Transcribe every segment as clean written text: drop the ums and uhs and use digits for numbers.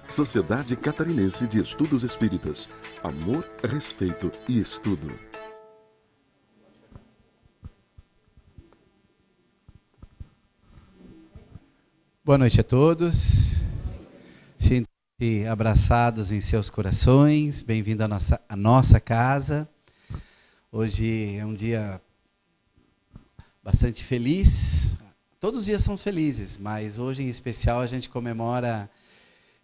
Sociedade Catarinense de Estudos Espíritas. Amor, respeito e estudo. Boa noite a todos. Sintam-se abraçados em seus corações. Bem-vindo à nossa casa. Hoje é um dia bastante feliz. Todos os dias são felizes, mas hoje em especial a gente comemora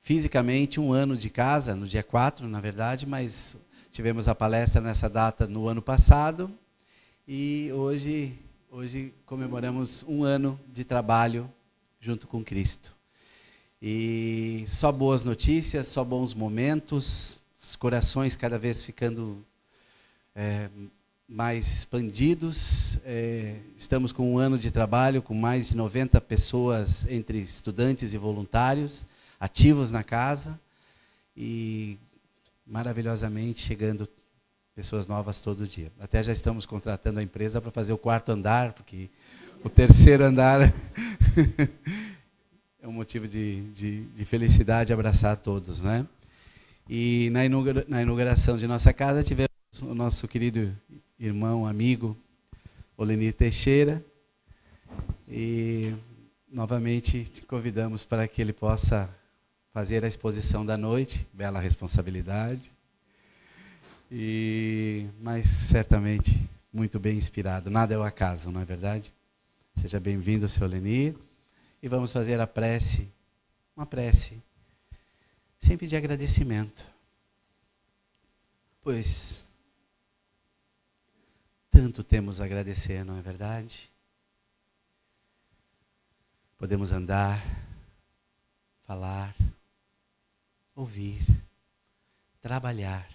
fisicamente um ano de casa, no dia 4, na verdade, mas tivemos a palestra nessa data no ano passado e hoje comemoramos um ano de trabalho junto com Cristo. E só boas notícias, só bons momentos, os corações cada vez ficando mais expandidos. Estamos com um ano de trabalho, com mais de 90 pessoas entre estudantes e voluntários, ativos na casa, e maravilhosamente chegando pessoas novas todo dia. Até já estamos contratando a empresa para fazer o 4º andar, porque o 3º andar é um motivo de felicidade abraçar a todos, né? E na inauguração de nossa casa tivemos o nosso querido irmão, amigo, Olenir Teixeira, e novamente te convidamos para que ele possa fazer a exposição da noite, bela responsabilidade, mas certamente muito bem inspirado. Nada é o acaso, não é verdade? Seja bem-vindo, Sr. Olenir, e vamos fazer a prece, uma prece, sempre de agradecimento, pois tanto temos a agradecer, não é verdade? Podemos andar, falar, ouvir, trabalhar,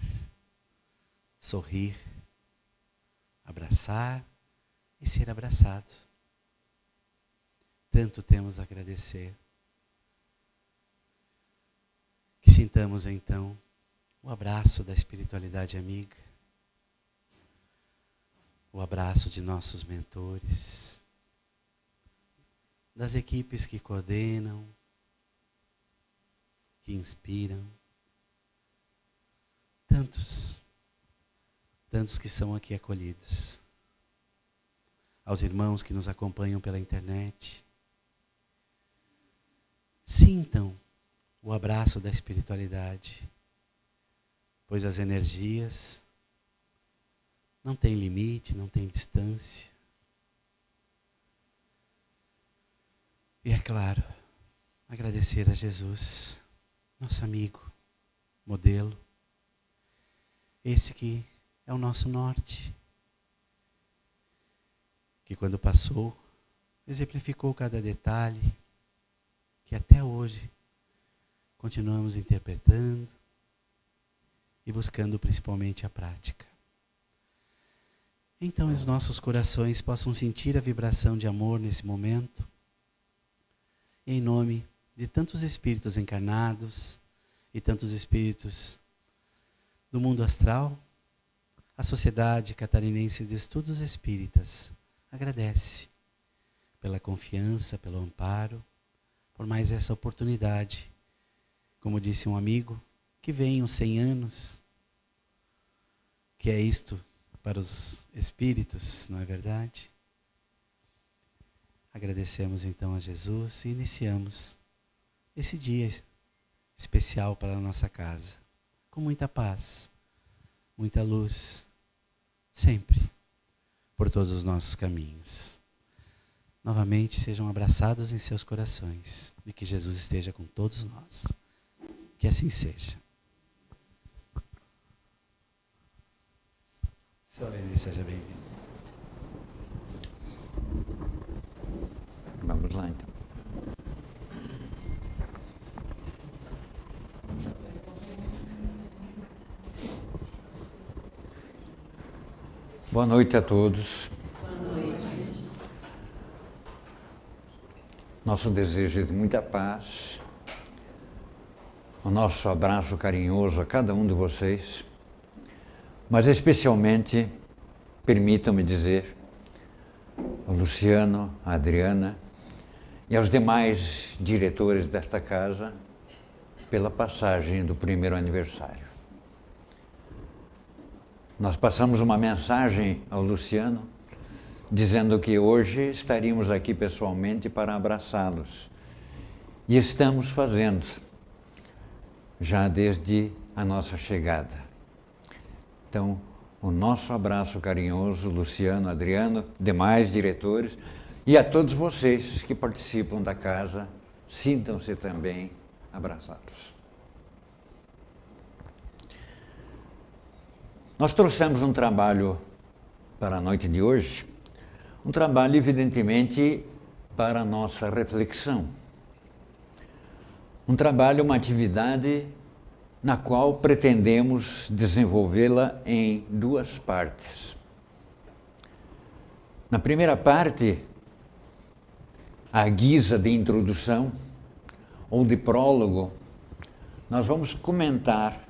sorrir, abraçar e ser abraçado. Tanto temos a agradecer. Que sintamos então o abraço da espiritualidade amiga, o abraço de nossos mentores, das equipes que coordenam, que inspiram, tantos que são aqui acolhidos, aos irmãos que nos acompanham pela internet. Sintam o abraço da espiritualidade, pois as energias não têm limite, não têm distância. E é claro, agradecer a Jesus, nosso amigo, modelo, esse que é o nosso norte, que quando passou, exemplificou cada detalhe, que até hoje continuamos interpretando e buscando principalmente a prática. Então os nossos corações possam sentir a vibração de amor nesse momento, em nome de tantos espíritos encarnados e tantos espíritos do mundo astral. A Sociedade Catarinense de Estudos Espíritas agradece pela confiança, pelo amparo, por mais essa oportunidade. Como disse um amigo, que venham 100 anos, que é isto para os espíritos, não é verdade? Agradecemos então a Jesus e iniciamos esse dia especial para a nossa casa, com muita paz, muita luz, sempre, por todos os nossos caminhos. Novamente, sejam abraçados em seus corações e que Jesus esteja com todos nós. Que assim seja. Seu Olenir, seja bem-vindo. Vamos lá, então. Boa noite a todos. Boa noite. Nosso desejo é de muita paz. O nosso abraço carinhoso a cada um de vocês. Mas especialmente, permitam-me dizer, ao Luciano, a Adriana e aos demais diretores desta casa pela passagem do primeiro aniversário. Nós passamos uma mensagem ao Luciano dizendo que hoje estaríamos aqui pessoalmente para abraçá-los. E estamos fazendo, já desde a nossa chegada. Então, o nosso abraço carinhoso, Luciano, Adriano, demais diretores, e a todos vocês que participam da casa, sintam-se também abraçados. Nós trouxemos um trabalho para a noite de hoje, um trabalho evidentemente para a nossa reflexão. Um trabalho, uma atividade na qual pretendemos desenvolvê-la em duas partes. Na primeira parte, à guisa de introdução ou de prólogo, nós vamos comentar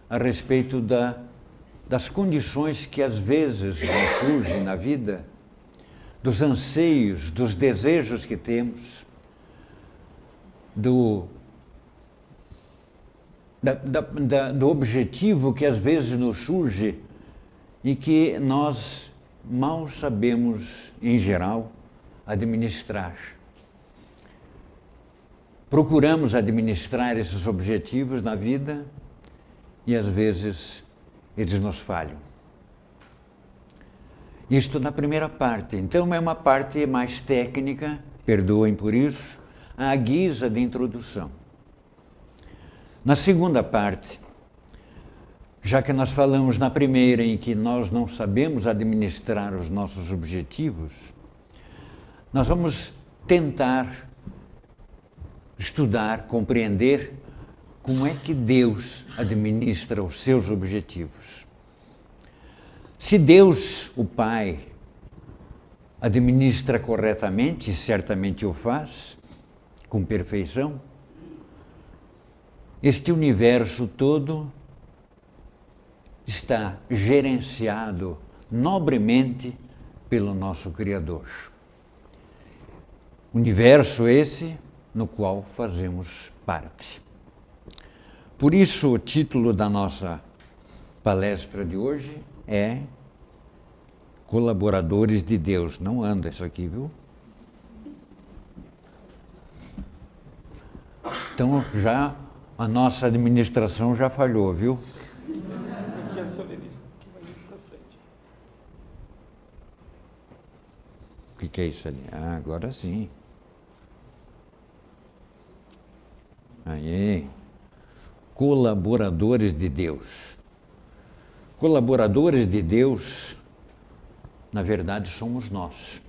a respeito das condições que às vezes nos surgem na vida, dos anseios, dos desejos que temos, do objetivo que às vezes nos surge e que nós mal sabemos, em geral, administrar. Procuramos administrar esses objetivos na vida e às vezes eles nos falham. Isto na primeira parte. Então é uma parte mais técnica, perdoem por isso, à guisa de introdução. Na segunda parte, já que nós falamos na primeira em que nós não sabemos administrar os nossos objetivos, nós vamos tentar estudar, compreender como é que Deus administra os seus objetivos. Se Deus, o Pai, administra corretamente, certamente o faz, com perfeição, este universo todo está gerenciado nobremente pelo nosso Criador. Universo esse no qual fazemos parte. Por isso, o título da nossa palestra de hoje é Colaboradores de Deus. Não anda isso aqui, viu? Então, já a nossa administração já falhou, viu? Aqui é a Solenir, que vai ir para frente. O que é isso ali? Ah, agora sim. Aí. Colaboradores de Deus. Colaboradores de Deus, na verdade, somos nós.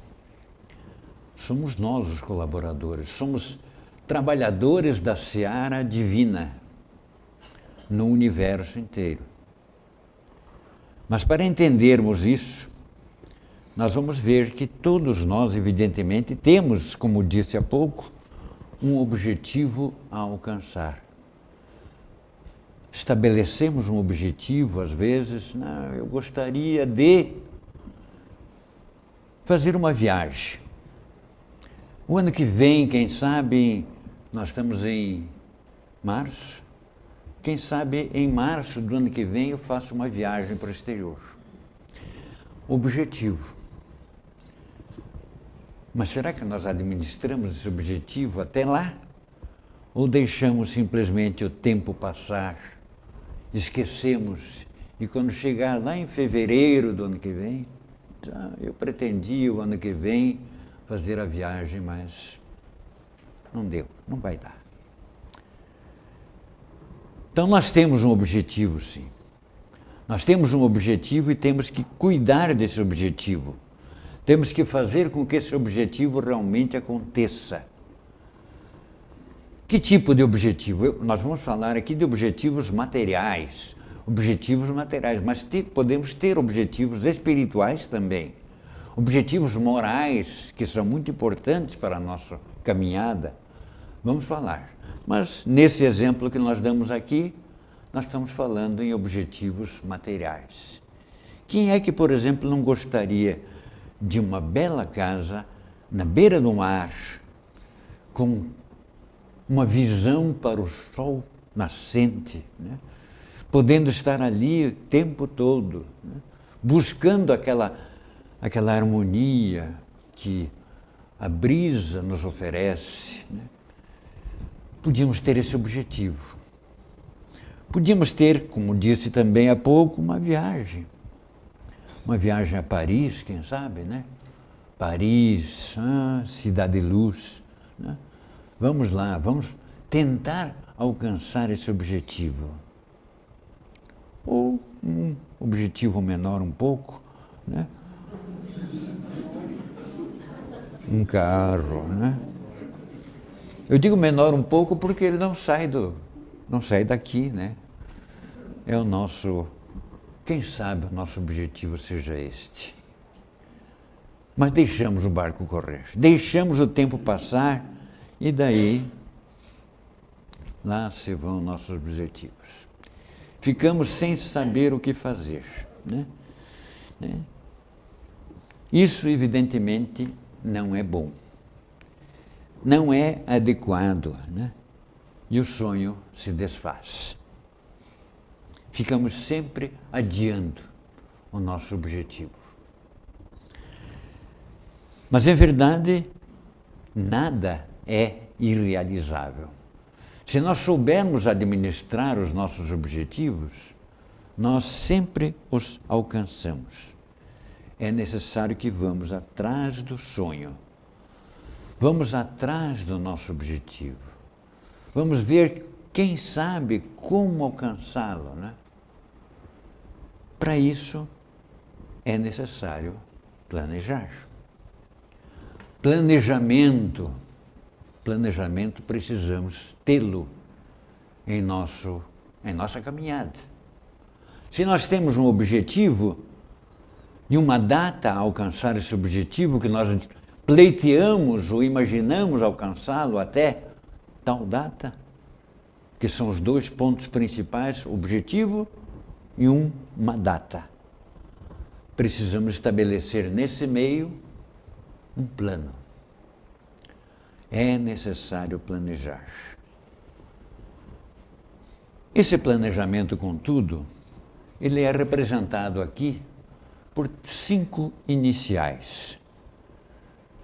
Somos nós os colaboradores, somos trabalhadores da seara divina no universo inteiro. Mas para entendermos isso, nós vamos ver que todos nós, evidentemente, temos, como disse há pouco, um objetivo a alcançar. Estabelecemos um objetivo, às vezes, eu gostaria de fazer uma viagem. O ano que vem, quem sabe, nós estamos em março, quem sabe em março do ano que vem eu faço uma viagem para o exterior. Objetivo. Mas será que nós administramos esse objetivo até lá? Ou deixamos simplesmente o tempo passar, esquecemos, e quando chegar lá em fevereiro do ano que vem, eu pretendia o ano que vem fazer a viagem, mas não deu, não vai dar. Então nós temos um objetivo, sim. Nós temos um objetivo e temos que cuidar desse objetivo. Temos que fazer com que esse objetivo realmente aconteça. Que tipo de objetivo? Nós vamos falar aqui de objetivos materiais, mas podemos ter objetivos espirituais também, objetivos morais que são muito importantes para a nossa caminhada. Vamos falar. Mas nesse exemplo que nós damos aqui, nós estamos falando em objetivos materiais. Quem é que, por exemplo, não gostaria de uma bela casa na beira do mar, com uma visão para o sol nascente, né? Podendo estar ali o tempo todo, né? Buscando aquela harmonia que a brisa nos oferece, né? Podíamos ter esse objetivo. Podíamos ter, como disse também há pouco, uma viagem a Paris, quem sabe, né? Paris, cidade de luz, né? Vamos lá, vamos tentar alcançar esse objetivo. Ou um objetivo menor um pouco, né? Um carro, né? Eu digo menor um pouco porque ele não sai daqui, né? É o nosso, quem sabe o nosso objetivo seja este. Mas deixamos o barco correr, deixamos o tempo passar e daí lá se vão nossos objetivos. Ficamos sem saber o que fazer, né? Isso, evidentemente, não é bom. Não é adequado, né? E o sonho se desfaz. Ficamos sempre adiando o nosso objetivo. Mas, em verdade, nada é irrealizável. Se nós soubermos administrar os nossos objetivos, nós sempre os alcançamos. É necessário que vamos atrás do sonho. Vamos atrás do nosso objetivo. Vamos ver, quem sabe, como alcançá-lo, né? Para isso, é necessário planejar. Planejamento precisamos tê-lo em nossa caminhada. Se nós temos um objetivo e uma data a alcançar esse objetivo, que nós pleiteamos ou imaginamos alcançá-lo até tal data, que são os dois pontos principais, objetivo e uma data. Precisamos estabelecer nesse meio um plano. É necessário planejar. Esse planejamento, contudo, ele é representado aqui por 5 iniciais.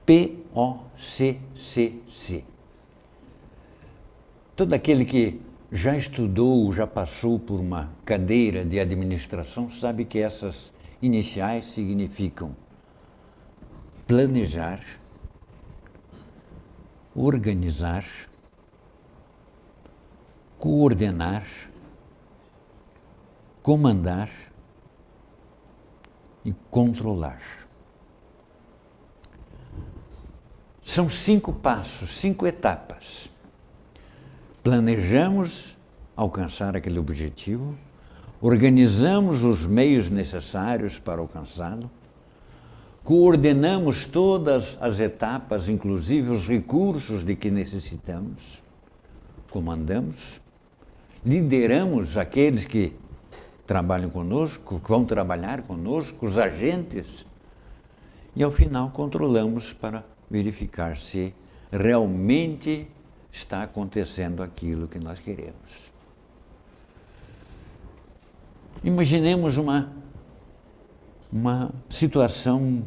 POCCC. Todo aquele que já estudou, já passou por uma cadeira de administração, sabe que essas iniciais significam planejar, organizar, coordenar, comandar e controlar. São 5 passos, 5 etapas. Planejamos alcançar aquele objetivo, organizamos os meios necessários para alcançá-lo, coordenamos todas as etapas, inclusive os recursos de que necessitamos, comandamos, lideramos aqueles que trabalham conosco, que vão trabalhar conosco, os agentes, e ao final controlamos para verificar se realmente está acontecendo aquilo que nós queremos. Imaginemos uma situação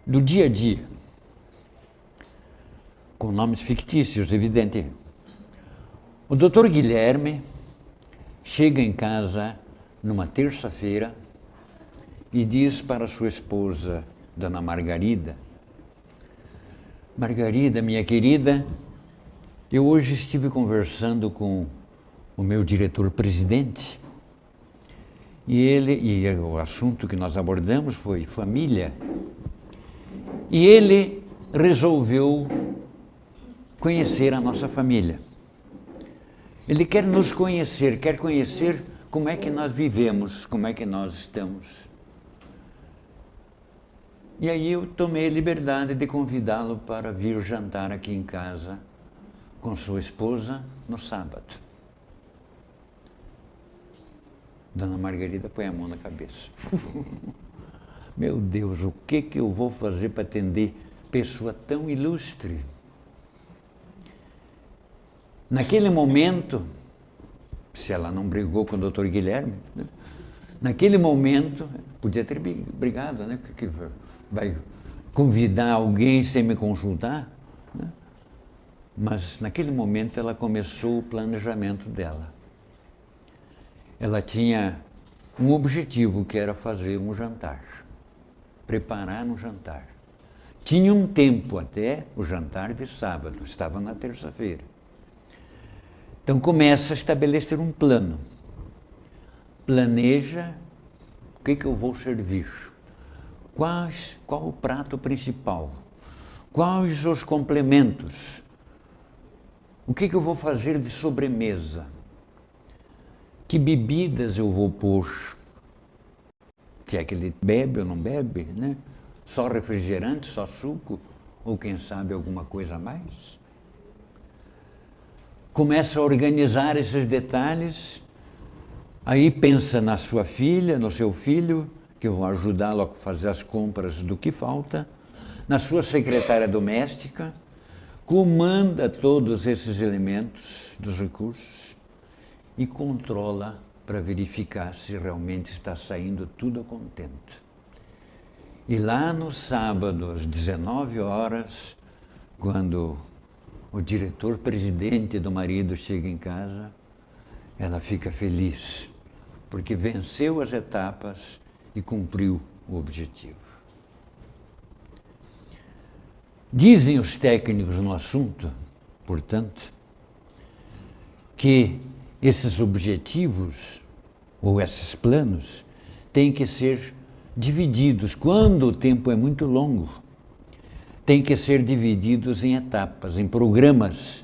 do dia a dia, com nomes fictícios, evidente. O Dr. Guilherme chega em casa numa terça-feira e diz para sua esposa, Dona Margarida: Margarida, minha querida, eu hoje estive conversando com o meu diretor-presidente e o assunto que nós abordamos foi família. E ele resolveu conhecer a nossa família. Ele quer nos conhecer, quer conhecer como é que nós vivemos, como é que nós estamos. E aí eu tomei a liberdade de convidá-lo para vir jantar aqui em casa com sua esposa no sábado. Dona Margarida põe a mão na cabeça. Meu Deus, o que eu vou fazer para atender pessoa tão ilustre? Naquele momento, se ela não brigou com o doutor Guilherme, né? Naquele momento, podia ter brigado, né? Porque vai convidar alguém sem me consultar, né? Mas naquele momento ela começou o planejamento dela. Ela tinha um objetivo, que era fazer um jantar, preparar um jantar. Tinha um tempo até o jantar de sábado, estava na terça-feira. Então começa a estabelecer um plano. Planeja o que eu vou servir, qual o prato principal, quais os complementos, o que eu vou fazer de sobremesa, que bebidas eu vou pôr, se é que ele bebe ou não bebe, né? Só refrigerante, só suco, ou quem sabe alguma coisa a mais. Começa a organizar esses detalhes, aí pensa na sua filha, no seu filho, que vão ajudá-lo a fazer as compras do que falta, na sua secretária doméstica, comanda todos esses elementos dos recursos e controla para verificar se realmente está saindo tudo a contento. E lá no sábado, às 19 horas, quando o diretor-presidente do marido chega em casa, ela fica feliz, porque venceu as etapas e cumpriu o objetivo. Dizem os técnicos no assunto, portanto, que esses objetivos, ou esses planos, têm que ser divididos, quando o tempo é muito longo, têm que ser divididos em etapas, em programas,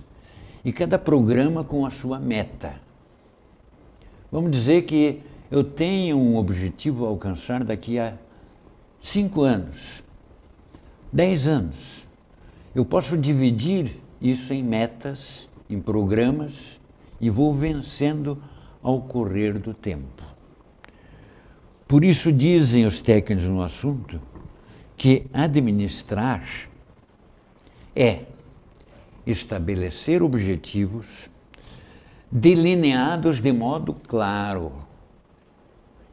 e cada programa com a sua meta. Vamos dizer que eu tenho um objetivo a alcançar daqui a 5 anos, 10 anos. Eu posso dividir isso em metas, em programas, e vou vencendo ao correr do tempo. Por isso dizem os técnicos no assunto que administrar é estabelecer objetivos delineados de modo claro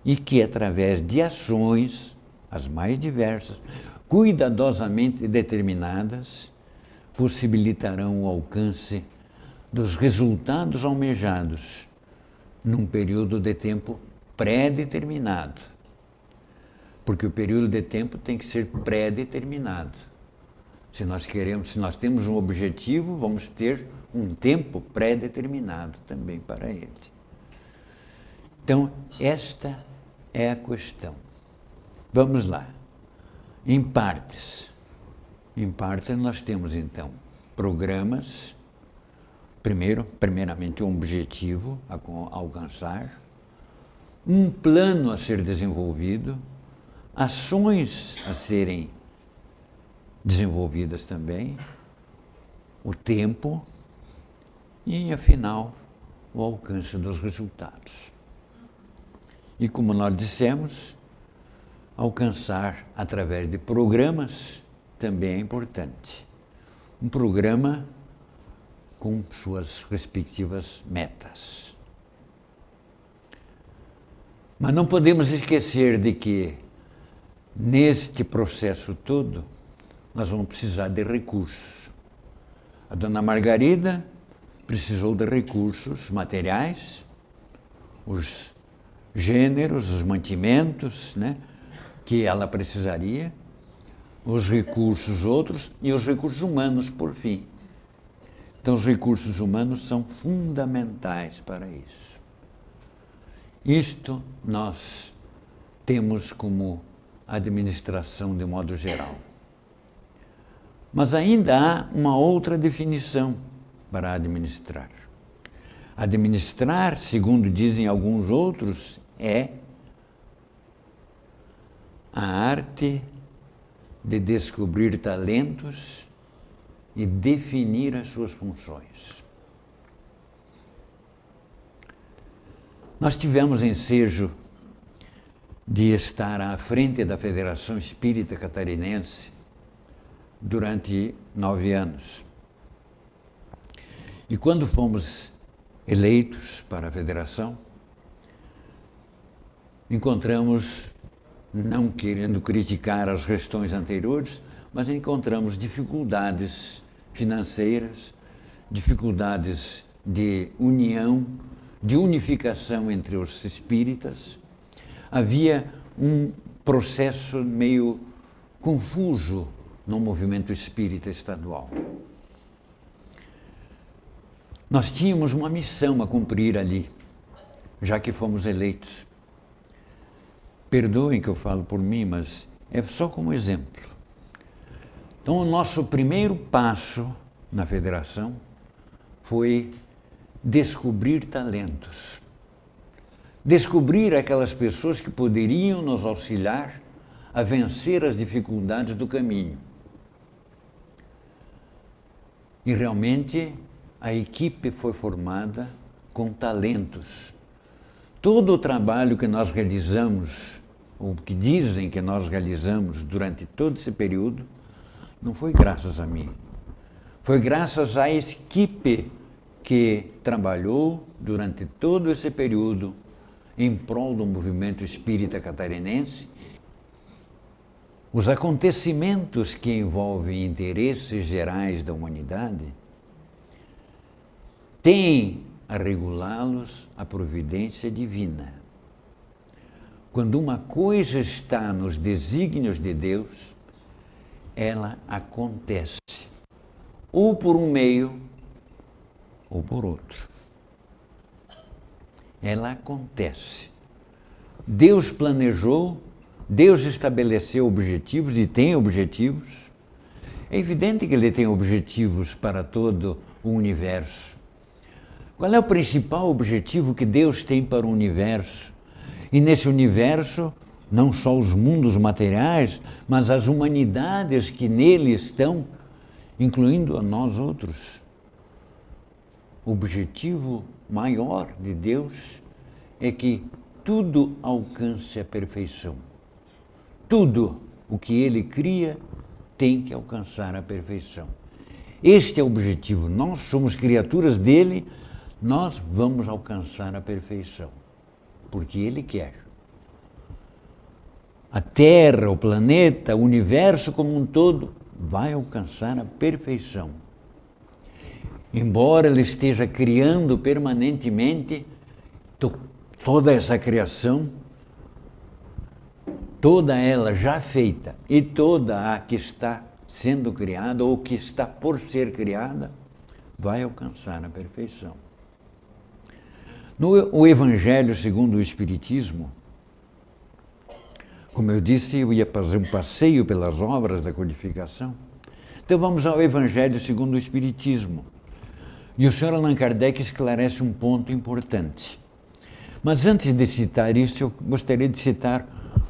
e que, através de ações, as mais diversas, cuidadosamente determinadas, possibilitarão o alcance dos resultados almejados num período de tempo pré-determinado. Porque o período de tempo tem que ser pré-determinado. Se nós temos um objetivo, vamos ter um tempo pré-determinado também para ele. Então, esta é a questão. Vamos lá. Em partes. Em partes nós temos, então, programas, primeiramente um objetivo a alcançar, um plano a ser desenvolvido, ações a serem desenvolvidas também, o tempo e, afinal, o alcance dos resultados. E como nós dissemos, alcançar através de programas também é importante. Um programa com suas respectivas metas. Mas não podemos esquecer de que, neste processo todo, nós vamos precisar de recursos. A dona Margarida precisou de recursos materiais, os gêneros, os mantimentos, né, que ela precisaria, os recursos outros e os recursos humanos, por fim. Então, os recursos humanos são fundamentais para isso. Isto nós temos como administração de modo geral. Mas ainda há uma outra definição para administrar. Administrar, segundo dizem alguns outros, é a arte de descobrir talentos e definir as suas funções. Nós tivemos ensejo de estar à frente da Federação Espírita Catarinense durante 9 anos. E quando fomos eleitos para a federação, encontramos, não querendo criticar as gestões anteriores, mas encontramos dificuldades financeiras, dificuldades de união, de unificação entre os espíritas. Havia um processo meio confuso no movimento espírita estadual. Nós tínhamos uma missão a cumprir ali, já que fomos eleitos. Perdoem que eu falo por mim, mas é só como exemplo. Então, o nosso primeiro passo na federação foi descobrir talentos. Descobrir aquelas pessoas que poderiam nos auxiliar a vencer as dificuldades do caminho. E realmente a equipe foi formada com talentos. Todo o trabalho que nós realizamos, ou que dizem que nós realizamos durante todo esse período, não foi graças a mim. Foi graças à equipe que trabalhou durante todo esse período em prol do movimento espírita catarinense. Os acontecimentos que envolvem interesses gerais da humanidade têm a regulá-los a providência divina. Quando uma coisa está nos desígnios de Deus, ela acontece, ou por um meio, ou por outro. Ela acontece. Deus planejou, Deus estabeleceu objetivos e tem objetivos. É evidente que Ele tem objetivos para todo o universo. Qual é o principal objetivo que Deus tem para o universo? E nesse universo, não só os mundos materiais, mas as humanidades que nele estão, incluindo a nós outros. O objetivo maior de Deus é que tudo alcance a perfeição. Tudo o que Ele cria tem que alcançar a perfeição. Este é o objetivo. Nós somos criaturas dele, nós vamos alcançar a perfeição, porque Ele quer. A Terra, o planeta, o universo como um todo vai alcançar a perfeição. Embora Ele esteja criando permanentemente toda essa criação, toda ela já feita e toda a que está sendo criada ou que está por ser criada, vai alcançar a perfeição. No Evangelho segundo o Espiritismo, como eu disse, eu ia fazer um passeio pelas obras da codificação. Então vamos ao Evangelho segundo o Espiritismo. E o Sr. Allan Kardec esclarece um ponto importante. Mas antes de citar isso, eu gostaria de citar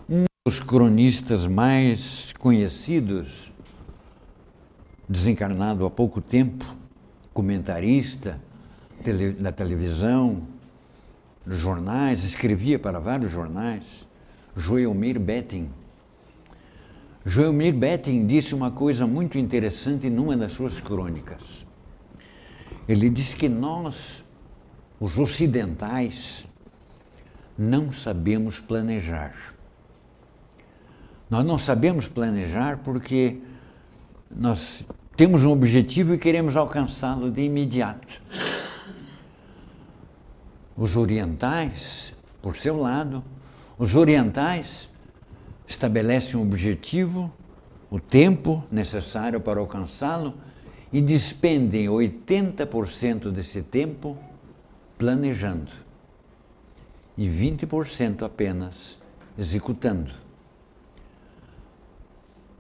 um dos cronistas mais conhecidos, desencarnado há pouco tempo, comentarista na televisão, nos jornais, escrevia para vários jornais, Joelmir Betting. Joelmir Betting disse uma coisa muito interessante numa das suas crônicas. Ele diz que nós, os ocidentais, não sabemos planejar. Nós não sabemos planejar porque nós temos um objetivo e queremos alcançá-lo de imediato. Os orientais, por seu lado, os orientais estabelecem um objetivo, o tempo necessário para alcançá-lo e despendem 80% desse tempo planejando e 20% apenas executando.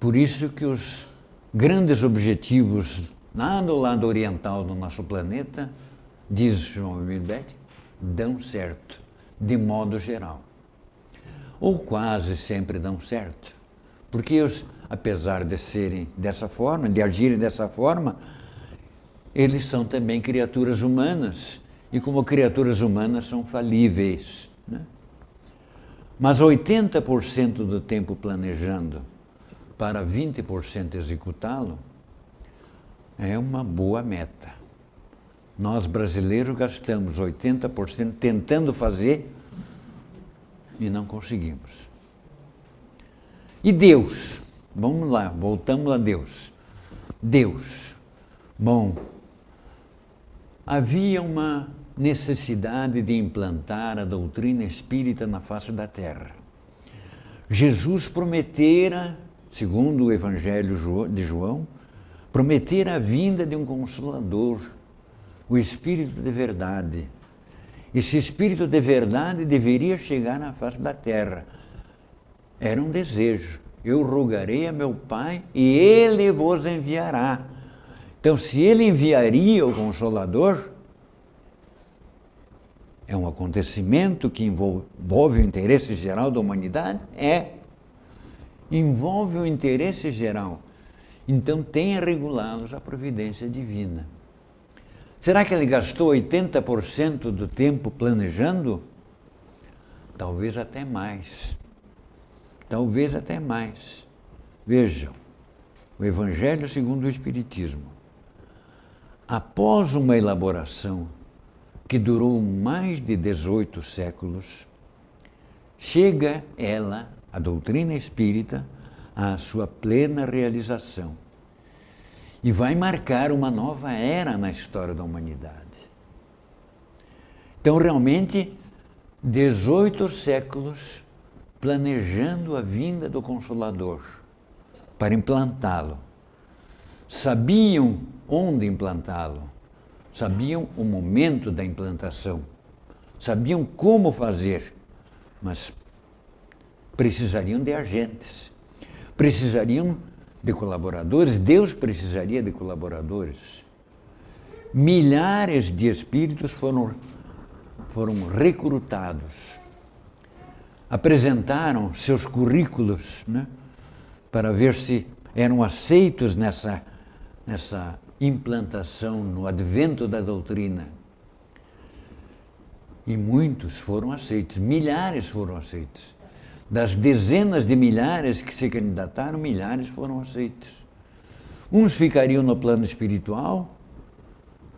Por isso que os grandes objetivos lá do lado oriental do nosso planeta, diz João Milbet, dão certo, de modo geral. Ou quase sempre dão certo. Porque apesar de serem dessa forma, de agirem dessa forma, eles são também criaturas humanas. E como criaturas humanas são falíveis, né? Mas 80% do tempo planejando para 20% executá-lo é uma boa meta. Nós brasileiros gastamos 80% tentando fazer e não conseguimos. E Deus? Vamos lá, voltamos a Deus. Deus. Bom, havia uma necessidade de implantar a doutrina espírita na face da terra. Jesus prometera, segundo o Evangelho de João, prometera a vinda de um Consolador, o Espírito de verdade. Esse Espírito de verdade deveria chegar na face da terra. Era um desejo. Eu rogarei a meu Pai e Ele vos enviará. Então, se Ele enviaria o Consolador, é um acontecimento que envolve o interesse geral da humanidade? Envolve o interesse geral. Então, tenha regulá-los a providência divina. Será que ele gastou 80% do tempo planejando? Talvez até mais. Talvez até mais. Vejam, o Evangelho segundo o Espiritismo. Após uma elaboração que durou mais de 18 séculos, chega ela, a doutrina espírita, à sua plena realização. E vai marcar uma nova era na história da humanidade. Então, realmente, 18 séculos planejando a vinda do Consolador para implantá-lo. Sabiam onde implantá-lo, sabiam o momento da implantação, sabiam como fazer, mas precisariam de agentes, precisariam de colaboradores. Deus precisaria de colaboradores. Milhares de espíritos foram recrutados, apresentaram seus currículos, né, para ver se eram aceitos nessa implantação, no advento da doutrina. E muitos foram aceitos, milhares foram aceitos. Das dezenas de milhares que se candidataram, milhares foram aceitos. Uns ficariam no plano espiritual,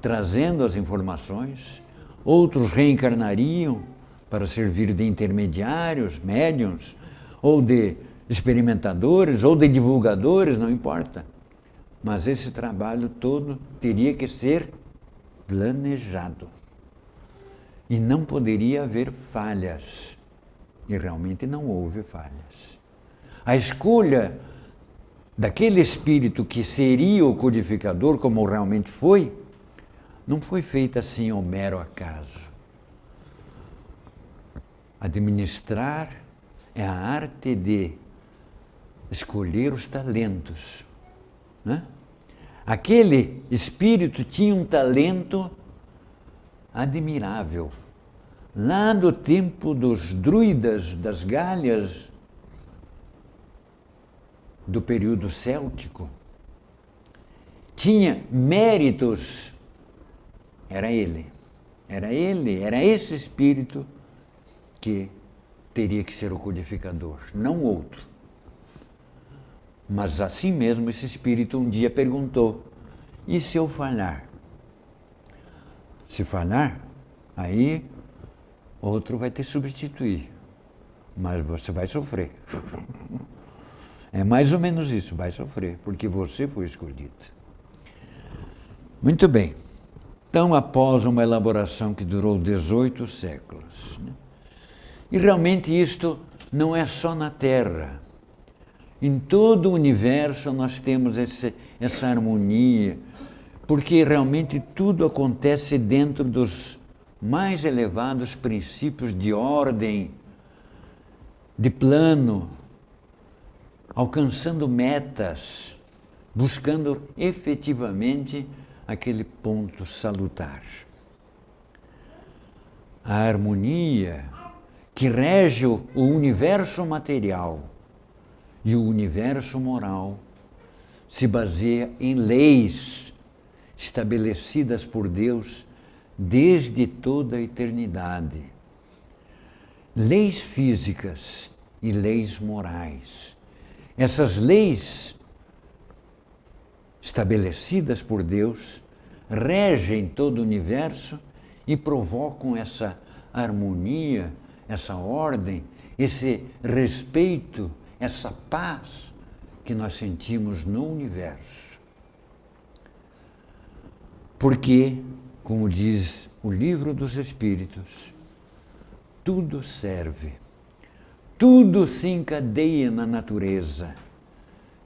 trazendo as informações, outros reencarnariam para servir de intermediários, médiuns, ou de experimentadores, ou de divulgadores, não importa. Mas esse trabalho todo teria que ser planejado. E não poderia haver falhas. E realmente não houve falhas. A escolha daquele espírito que seria o codificador, como realmente foi, não foi feita assim ao mero acaso. Administrar é a arte de escolher os talentos, né? Aquele espírito tinha um talento admirável. Lá do tempo dos druidas, das Galhas, do período céltico, tinha méritos. Era esse espírito que teria que ser o codificador, não outro. Mas assim mesmo esse espírito um dia perguntou: e se eu falhar? Se falhar, aí outro vai te substituir, mas você vai sofrer. É mais ou menos isso, vai sofrer, porque você foi escolhido. Muito bem. Então, após uma elaboração que durou 18 séculos, né? E realmente isto não é só na Terra. Em todo o universo nós temos essa harmonia, porque realmente tudo acontece dentro dos mais elevados princípios de ordem, de plano, alcançando metas, buscando efetivamente aquele ponto salutar. A harmonia que rege o universo material e o universo moral se baseia em leis estabelecidas por Deus desde toda a eternidade. Leis físicas e leis morais. Essas leis estabelecidas por Deus regem todo o universo e provocam essa harmonia, essa ordem, esse respeito, essa paz que nós sentimos no universo. Porque, como diz o Livro dos Espíritos, tudo serve, tudo se encadeia na natureza,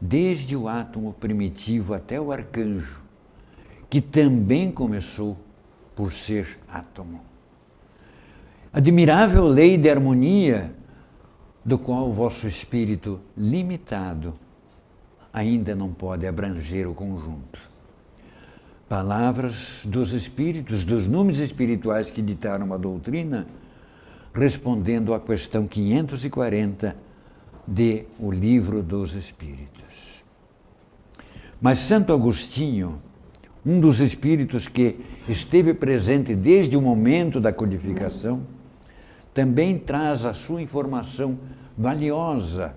desde o átomo primitivo até o arcanjo, que também começou por ser átomo. Admirável lei de harmonia, do qual o vosso espírito limitado ainda não pode abranger o conjunto. Palavras dos espíritos, dos números espirituais que ditaram a doutrina, respondendo à questão 540 de O Livro dos Espíritos. Mas Santo Agostinho, um dos espíritos que esteve presente desde o momento da codificação, também traz a sua informação valiosa,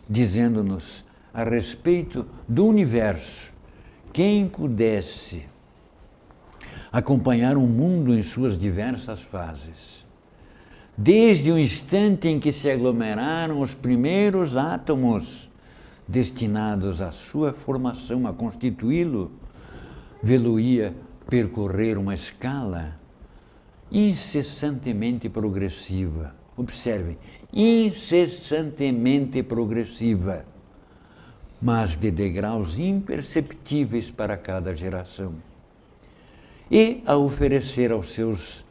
dizendo-nos a respeito do universo: quem pudesse acompanhar o mundo em suas diversas fases, desde o instante em que se aglomeraram os primeiros átomos destinados à sua formação, a constituí-lo, vê-lo-ia percorrer uma escala incessantemente progressiva. Observem, incessantemente progressiva, mas de degraus imperceptíveis para cada geração, e a oferecer aos seus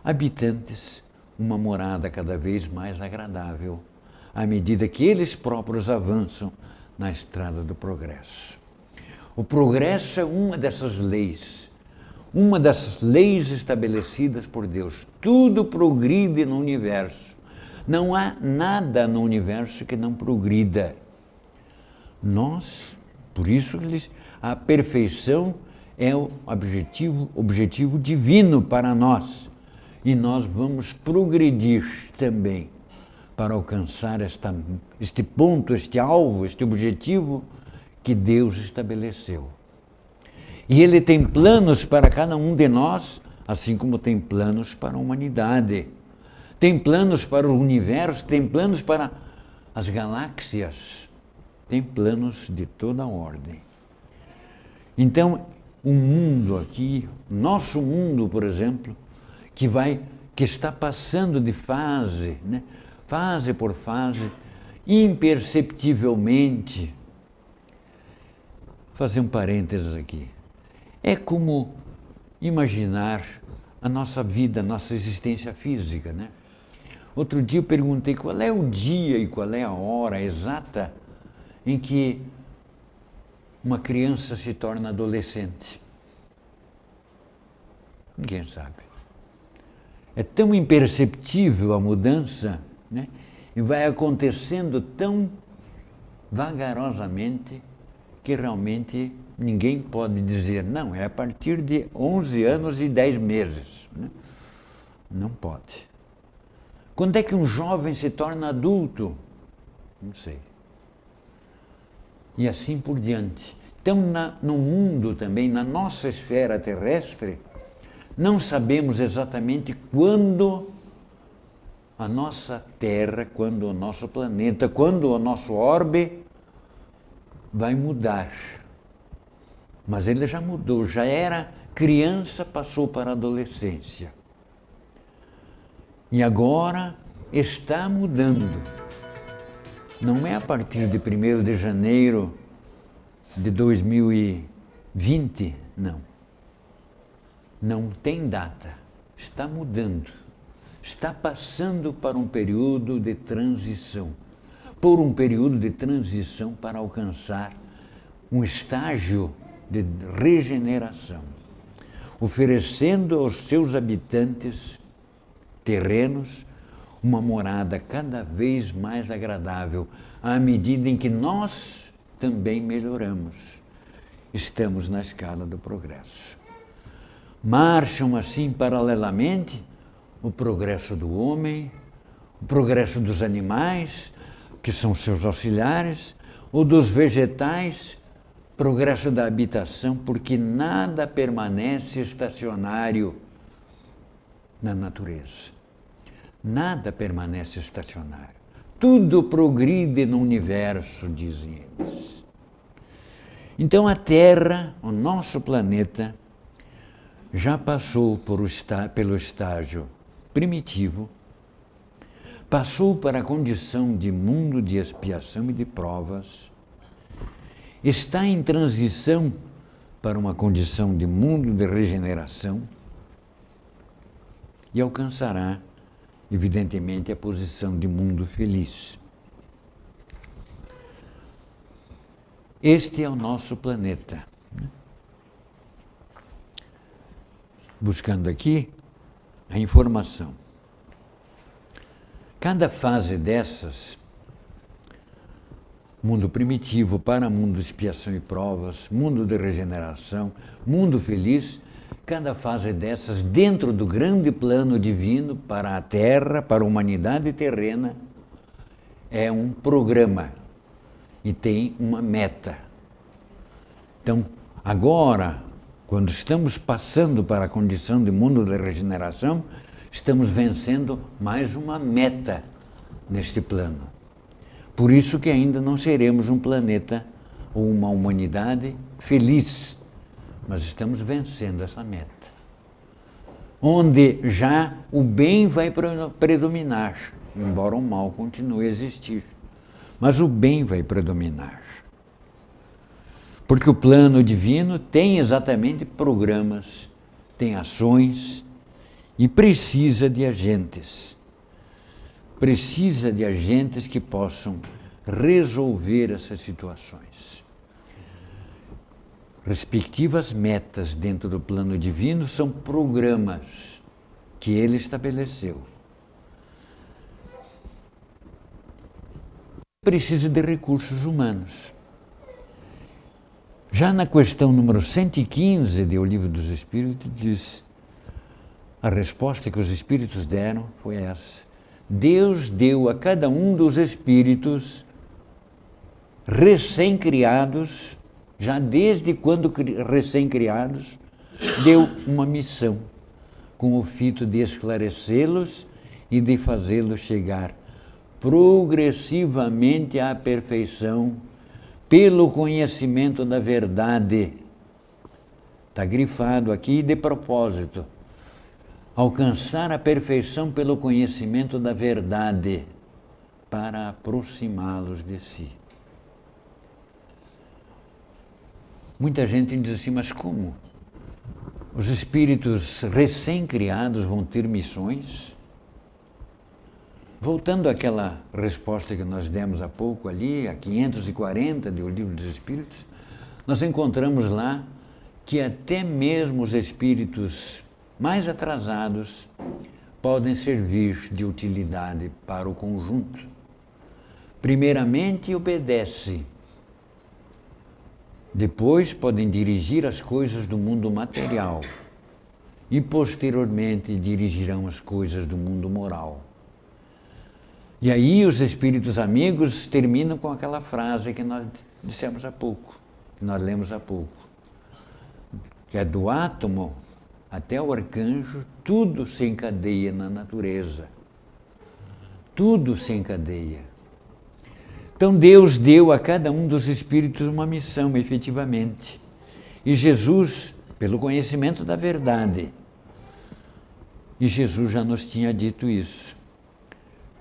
habitantes uma morada cada vez mais agradável, à medida que eles próprios avançam na estrada do progresso. O progresso é uma dessas leis estabelecidas por Deus. Tudo progride no universo. Não há nada no universo que não progrida. Nós, por isso, a perfeição é o objetivo divino para nós. E nós vamos progredir também para alcançar este ponto, este alvo, este objetivo que Deus estabeleceu. E Ele tem planos para cada um de nós, assim como tem planos para a humanidade. Tem planos para o universo, tem planos para as galáxias, tem planos de toda ordem. Então, o mundo aqui, nosso mundo, por exemplo, que está passando de fase, né? Fase por fase, imperceptivelmente. Vou fazer um parênteses aqui. É como imaginar a nossa vida, a nossa existência física, né? Outro dia eu perguntei qual é o dia e qual é a hora exata em que uma criança se torna adolescente. Ninguém sabe. É tão imperceptível a mudança, né? E vai acontecendo tão vagarosamente que realmente ninguém pode dizer, não, é a partir de 11 anos e 10 meses. Né? Não pode. Quando é que um jovem se torna adulto? Não sei. E assim por diante. Então, no mundo também, na nossa esfera terrestre, não sabemos exatamente quando a nossa Terra, quando o nosso planeta, quando o nosso orbe vai mudar. Mas ele já mudou, já era criança, passou para a adolescência. E agora está mudando. Não é a partir de 1º de janeiro de 2020, não. Não tem data. Está mudando. Está passando para um período de transição. Por um período de transição para alcançar um estágio de regeneração, oferecendo aos seus habitantes terrenos uma morada cada vez mais agradável, à medida em que nós também melhoramos. Estamos na escala do progresso. Marcham assim paralelamente o progresso do homem, o progresso dos animais, que são seus auxiliares, ou dos vegetais, progresso da habitação, porque nada permanece estacionário na natureza. Nada permanece estacionário. Tudo progride no universo, dizem eles. Então a Terra, o nosso planeta, já passou pelo estágio primitivo, passou para a condição de mundo de expiação e de provas, está em transição para uma condição de mundo de regeneração e alcançará, evidentemente, a posição de mundo feliz. Este é o nosso planeta. Buscando aqui a informação. Cada fase dessas, mundo primitivo para mundo de expiação e provas, mundo de regeneração, mundo feliz, cada fase dessas dentro do grande plano divino para a Terra, para a humanidade terrena, é um programa e tem uma meta. Então, agora, quando estamos passando para a condição de mundo de regeneração, estamos vencendo mais uma meta neste plano. Por isso que ainda não seremos um planeta ou uma humanidade feliz, mas estamos vencendo essa meta. Onde já o bem vai predominar, embora o mal continue a existir. Mas o bem vai predominar. Porque o plano divino tem exatamente programas, tem ações e precisa de agentes. Precisa de agentes que possam resolver essas situações. Respectivas metas dentro do plano divino são programas que ele estabeleceu. Precisa de recursos humanos. Já na questão número 115 do Livro dos Espíritos, diz, a resposta que os Espíritos deram foi essa. Deus deu a cada um dos espíritos recém-criados, já desde quando recém-criados, deu uma missão, com o fito de esclarecê-los e de fazê-los chegar progressivamente à perfeição pelo conhecimento da verdade. Está grifado aqui de propósito. Alcançar a perfeição pelo conhecimento da verdade para aproximá-los de si. Muita gente diz assim, mas como? Os espíritos recém-criados vão ter missões? Voltando àquela resposta que nós demos há pouco ali, a 540 do Livro dos Espíritos, nós encontramos lá que até mesmo os espíritos mais atrasados podem servir de utilidade para o conjunto. Primeiramente, obedece. Depois, podem dirigir as coisas do mundo material. E, posteriormente, dirigirão as coisas do mundo moral. E aí, os espíritos amigos terminam com aquela frase que nós dissemos há pouco, que nós lemos há pouco, que é do átomo até o arcanjo, tudo se encadeia na natureza. Tudo se encadeia. Então Deus deu a cada um dos espíritos uma missão, efetivamente. E Jesus, pelo conhecimento da verdade, e Jesus já nos tinha dito isso,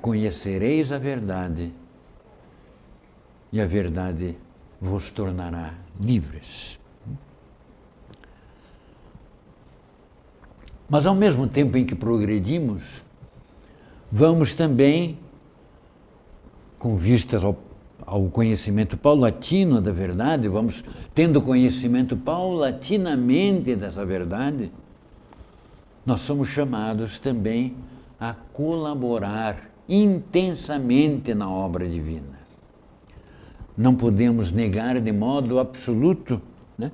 conhecereis a verdade, e a verdade vos tornará livres. Mas ao mesmo tempo em que progredimos, vamos também, com vistas ao conhecimento paulatino da verdade, vamos tendo conhecimento paulatinamente dessa verdade, nós somos chamados também a colaborar intensamente na obra divina. Não podemos negar de modo absoluto, né,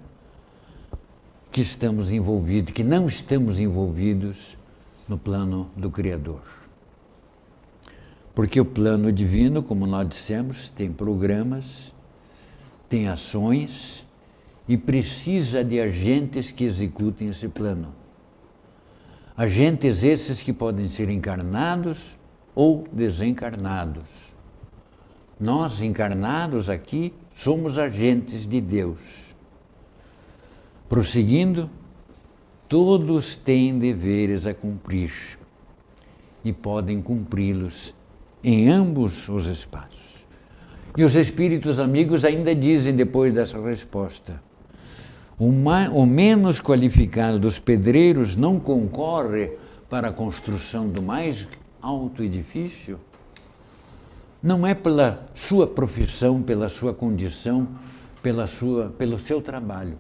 que estamos envolvidos, que não estamos envolvidos no plano do Criador. Porque o plano divino, como nós dissemos, tem programas, tem ações e precisa de agentes que executem esse plano. Agentes esses que podem ser encarnados ou desencarnados. Nós, encarnados aqui, somos agentes de Deus. Prosseguindo, todos têm deveres a cumprir e podem cumpri-los em ambos os espaços. E os espíritos amigos ainda dizem, depois dessa resposta, o menos qualificado dos pedreiros não concorre para a construção do mais alto edifício? Não é pela sua profissão, pela sua condição, pelo seu trabalho.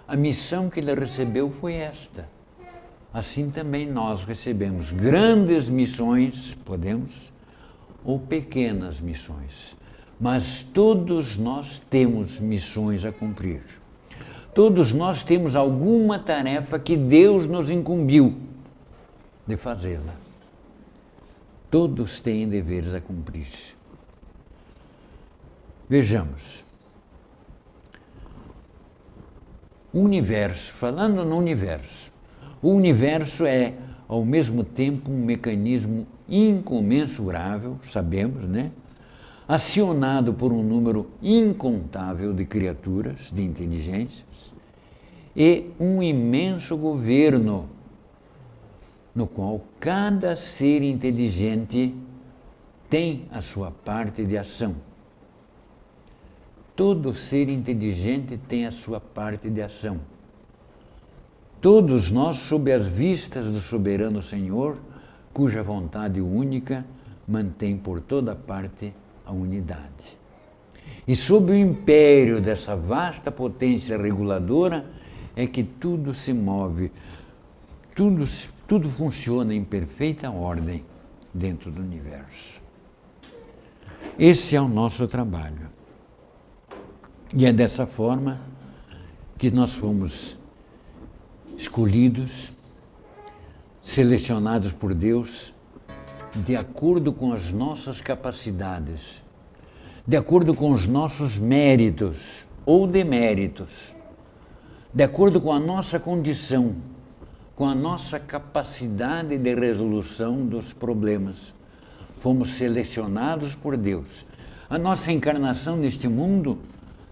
A missão que ele recebeu foi esta. Assim também nós recebemos grandes missões, podemos, ou pequenas missões. Mas todos nós temos missões a cumprir. Todos nós temos alguma tarefa que Deus nos incumbiu de fazê-la. Todos têm deveres a cumprir. Vejamos. O universo, falando no universo, o universo é, ao mesmo tempo, um mecanismo incomensurável, sabemos, né? Acionado por um número incontável de criaturas, de inteligências, e um imenso governo, no qual cada ser inteligente tem a sua parte de ação. Todo ser inteligente tem a sua parte de ação. Todos nós, sob as vistas do soberano Senhor, cuja vontade única mantém por toda parte a unidade. E sob o império dessa vasta potência reguladora é que tudo se move, tudo funciona em perfeita ordem dentro do universo. Esse é o nosso trabalho. E é dessa forma que nós fomos escolhidos, selecionados por Deus, de acordo com as nossas capacidades, de acordo com os nossos méritos ou deméritos, de acordo com a nossa condição, com a nossa capacidade de resolução dos problemas. Fomos selecionados por Deus. A nossa encarnação neste mundo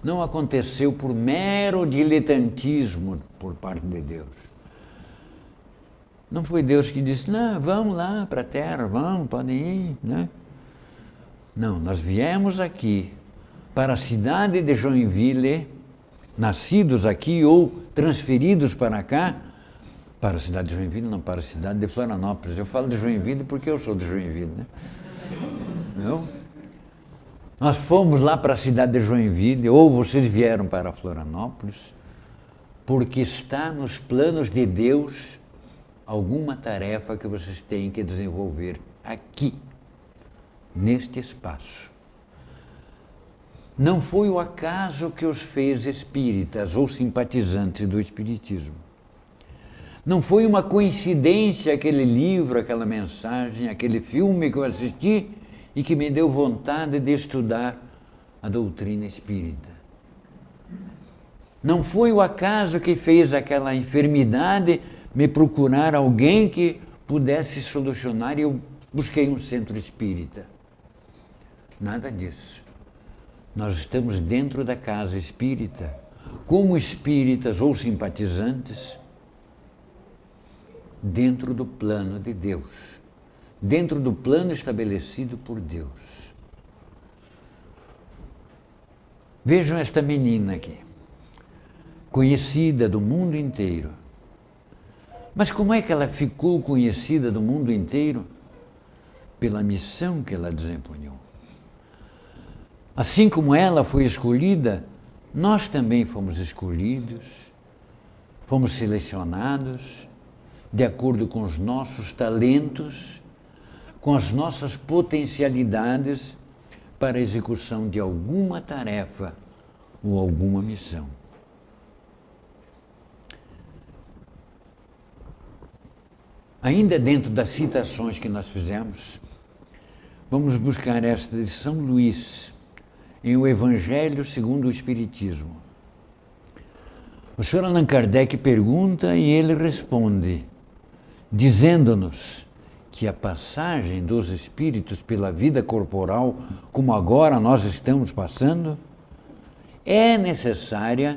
não aconteceu por mero diletantismo por parte de Deus. Não foi Deus que disse, não, vamos lá para a Terra, vamos, podem ir, né? Não, nós viemos aqui para a cidade de Joinville, nascidos aqui ou transferidos para cá, para a cidade de Joinville, não, para a cidade de Florianópolis. Eu falo de Joinville porque eu sou de Joinville, né? Não? Nós fomos lá para a cidade de Joinville, ou vocês vieram para Florianópolis, porque está nos planos de Deus alguma tarefa que vocês têm que desenvolver aqui, neste espaço. Não foi o acaso que os fez espíritas ou simpatizantes do espiritismo. Não foi uma coincidência aquele livro, aquela mensagem, aquele filme que eu assisti e que me deu vontade de estudar a doutrina espírita. Não foi o acaso que fez aquela enfermidade me procurar alguém que pudesse solucionar e eu busquei um centro espírita. Nada disso. Nós estamos dentro da casa espírita, como espíritas ou simpatizantes, dentro do plano de Deus, dentro do plano estabelecido por Deus. Vejam esta menina aqui, conhecida do mundo inteiro. Mas como é que ela ficou conhecida do mundo inteiro? Pela missão que ela desempenhou. Assim como ela foi escolhida, nós também fomos escolhidos, fomos selecionados de acordo com os nossos talentos, com as nossas potencialidades para a execução de alguma tarefa ou alguma missão. Ainda dentro das citações que nós fizemos, vamos buscar esta de São Luís, em O Evangelho segundo o Espiritismo. O Sr. Allan Kardec pergunta e ele responde, dizendo-nos que a passagem dos espíritos pela vida corporal, como agora nós estamos passando, é necessária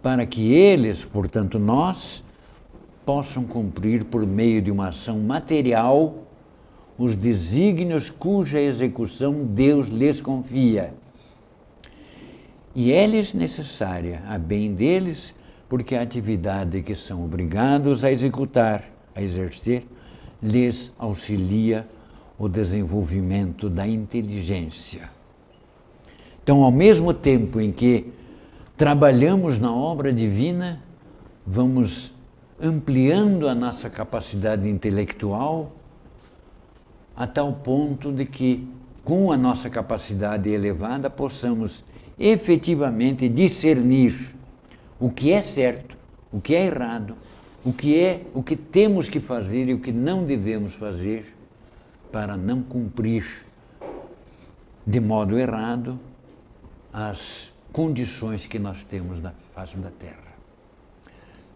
para que eles, portanto nós, possam cumprir por meio de uma ação material os desígnios cuja execução Deus lhes confia. E é-lhes necessária a bem deles, porque a atividade que são obrigados a executar, a exercer, lhes auxilia o desenvolvimento da inteligência. Então, ao mesmo tempo em que trabalhamos na obra divina, vamos ampliando a nossa capacidade intelectual a tal ponto de que, com a nossa capacidade elevada, possamos efetivamente discernir o que é certo, o que é errado, o que temos que fazer e o que não devemos fazer para não cumprir de modo errado as condições que nós temos na face da Terra.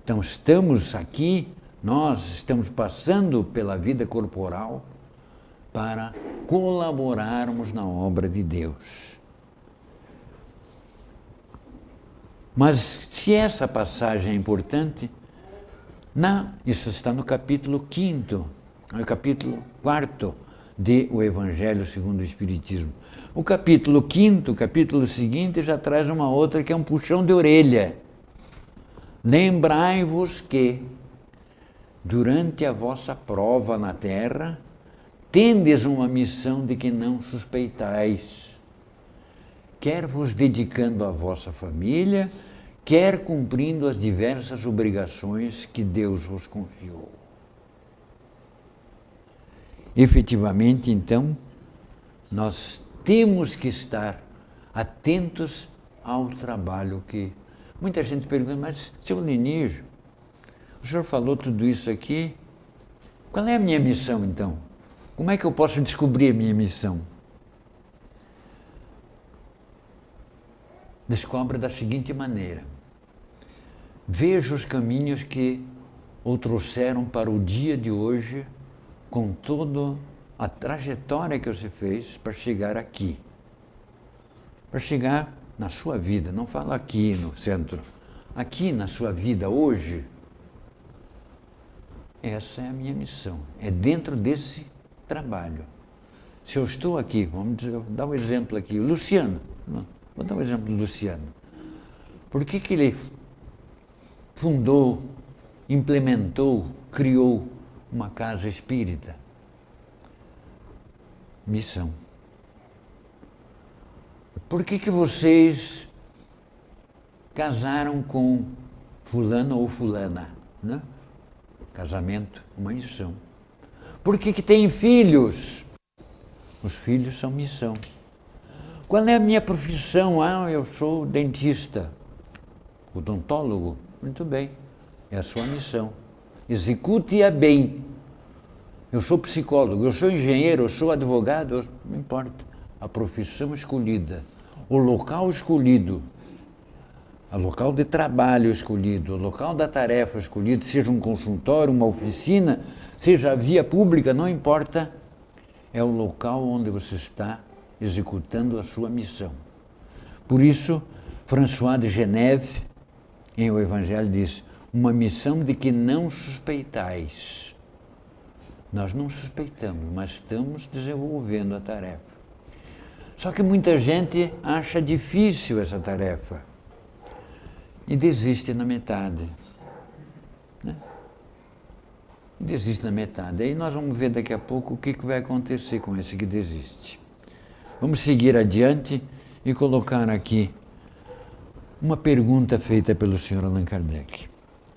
Então estamos aqui, nós estamos passando pela vida corporal para colaborarmos na obra de Deus. Mas se essa passagem é importante, isso está no capítulo 5º, no capítulo 4º de O Evangelho segundo o Espiritismo. O capítulo 5º, o capítulo seguinte, já traz uma outra que é um puxão de orelha. Lembrai-vos que, durante a vossa prova na terra, tendes uma missão de que não suspeitais, quer vos dedicando à vossa família, quer cumprindo as diversas obrigações que Deus vos confiou. Efetivamente, então, nós temos que estar atentos ao trabalho que... Muita gente pergunta, mas, seu Lenir, o senhor falou tudo isso aqui, qual é a minha missão, então? Como é que eu posso descobrir a minha missão? Descobre da seguinte maneira: veja os caminhos que o trouxeram para o dia de hoje, com toda a trajetória que você fez para chegar aqui. Para chegar na sua vida, não falo aqui no centro, aqui na sua vida hoje. Essa é a minha missão, é dentro desse trabalho. Se eu estou aqui, vamos dar um exemplo aqui, o Luciano, vou dar um exemplo do Luciano. Por que ele fundou, implementou, criou uma casa espírita? Missão. Por que vocês casaram com fulano ou fulana, né? Casamento, uma missão. Por que têm filhos? Os filhos são missão. Qual é a minha profissão? Eu sou dentista, odontólogo. Muito bem, é a sua missão. Execute-a bem. Eu sou psicólogo, eu sou engenheiro, eu sou advogado, não importa. A profissão escolhida, o local escolhido, o local de trabalho escolhido, o local da tarefa escolhido, seja um consultório, uma oficina, seja a via pública, não importa, é o local onde você está executando a sua missão. Por isso, François de Geneve, em O Evangelho, diz, uma missão de que não suspeitais. Nós não suspeitamos, mas estamos desenvolvendo a tarefa. Só que muita gente acha difícil essa tarefa e desiste na metade. Né? Desiste na metade. Aí nós vamos ver daqui a pouco o que vai acontecer com esse que desiste. Vamos seguir adiante e colocar aqui uma pergunta feita pelo Sr. Allan Kardec.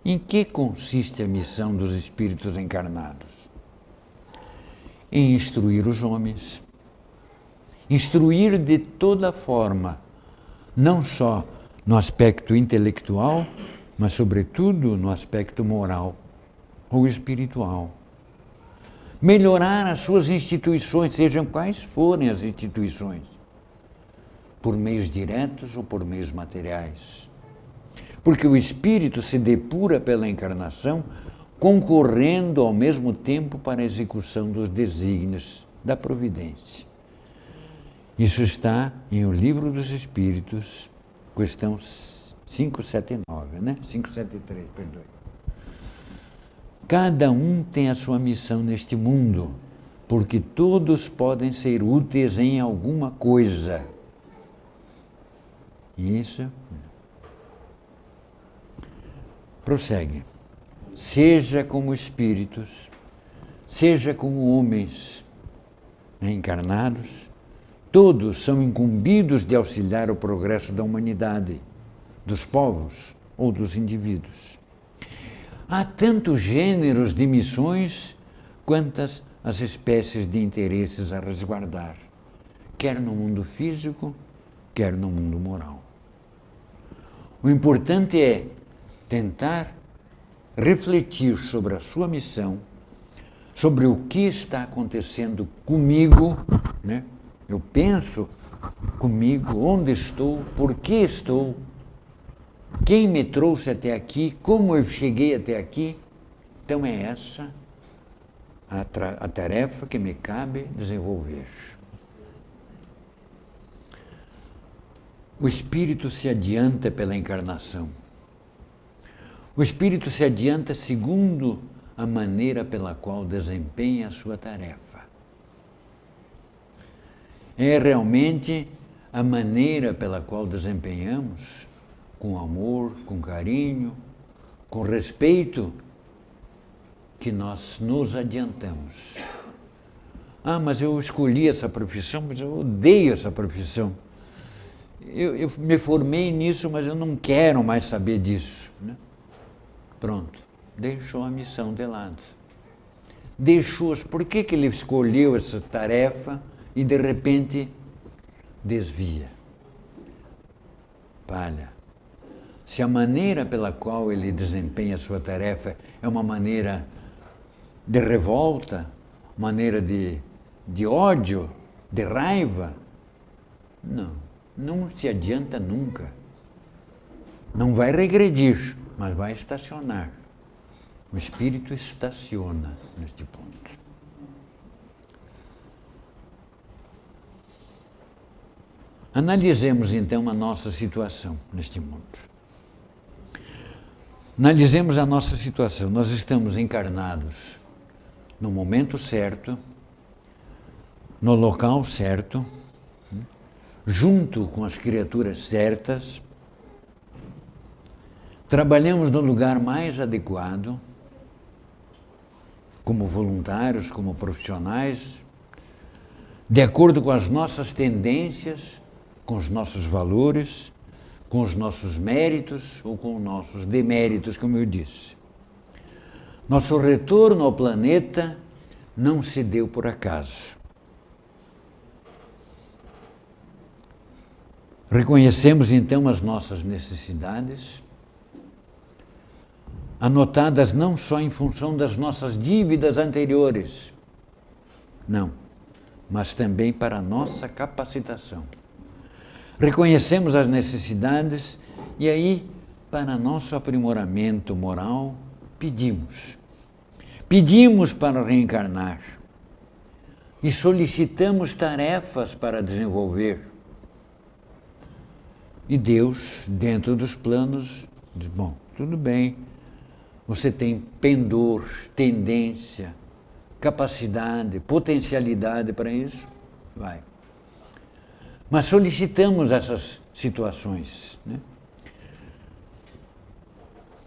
Em que consiste a missão dos espíritos encarnados? Em instruir os homens. Instruir de toda forma, não só no aspecto intelectual, mas sobretudo no aspecto moral ou espiritual. Melhorar as suas instituições, sejam quais forem as instituições, por meios diretos ou por meios materiais. porque o espírito se depura pela encarnação, concorrendo ao mesmo tempo para a execução dos desígnios da providência. Isso está em O Livro dos Espíritos, questão 579, né? 573, perdoe. Cada um tem a sua missão neste mundo, porque todos podem ser úteis em alguma coisa. Isso. Prossegue. Seja como espíritos, seja como homens encarnados, todos são incumbidos de auxiliar o progresso da humanidade, dos povos ou dos indivíduos. Há tantos gêneros de missões quantas as espécies de interesses a resguardar, quer no mundo físico, quer no mundo moral. O importante é tentar refletir sobre a sua missão, sobre o que está acontecendo comigo, né? Eu penso comigo, onde estou, por que estou, quem me trouxe até aqui, como eu cheguei até aqui. Então é essa a tarefa que me cabe desenvolver. O espírito se adianta pela encarnação. O espírito se adianta segundo a maneira pela qual desempenha a sua tarefa. É realmente a maneira pela qual desempenhamos, com amor, com carinho, com respeito, que nós nos adiantamos. Ah, mas eu escolhi essa profissão, mas eu odeio essa profissão. Eu me formei nisso, mas eu não quero mais saber disso, né? Pronto, deixou a missão de lado. Deixou-as. Por que ele escolheu essa tarefa e de repente desvia? Palha. Se a maneira pela qual ele desempenha a sua tarefa é uma maneira de revolta, maneira de ódio, de raiva, não se adianta nunca. Não vai regredir, mas vai estacionar. O espírito estaciona neste ponto. Analisemos então a nossa situação neste mundo. Analisemos a nossa situação. Nós estamos encarnados no momento certo, no local certo, junto com as criaturas certas, trabalhamos no lugar mais adequado, como voluntários, como profissionais, de acordo com as nossas tendências, com os nossos valores, com os nossos méritos ou com os nossos deméritos, como eu disse. Nosso retorno ao planeta não se deu por acaso. Reconhecemos então as nossas necessidades, anotadas não só em função das nossas dívidas anteriores, não, mas também para a nossa capacitação. Reconhecemos as necessidades e aí, para nosso aprimoramento moral, pedimos. Pedimos para reencarnar e solicitamos tarefas para desenvolver. E Deus, dentro dos planos, diz, bom, tudo bem, você tem pendor, tendência, capacidade, potencialidade para isso, vai. Mas solicitamos essas situações, né?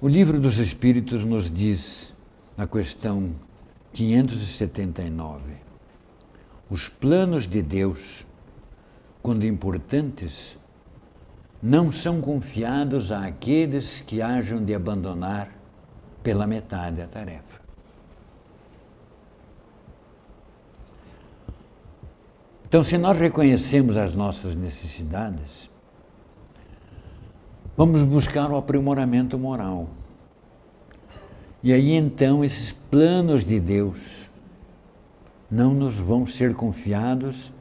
O Livro dos Espíritos nos diz, na questão 579, os planos de Deus, quando importantes, não são confiados àqueles que hajam de abandonar pela metade a tarefa. Então, se nós reconhecemos as nossas necessidades, vamos buscar o aprimoramento moral. E aí, então, esses planos de Deus não nos vão ser confiados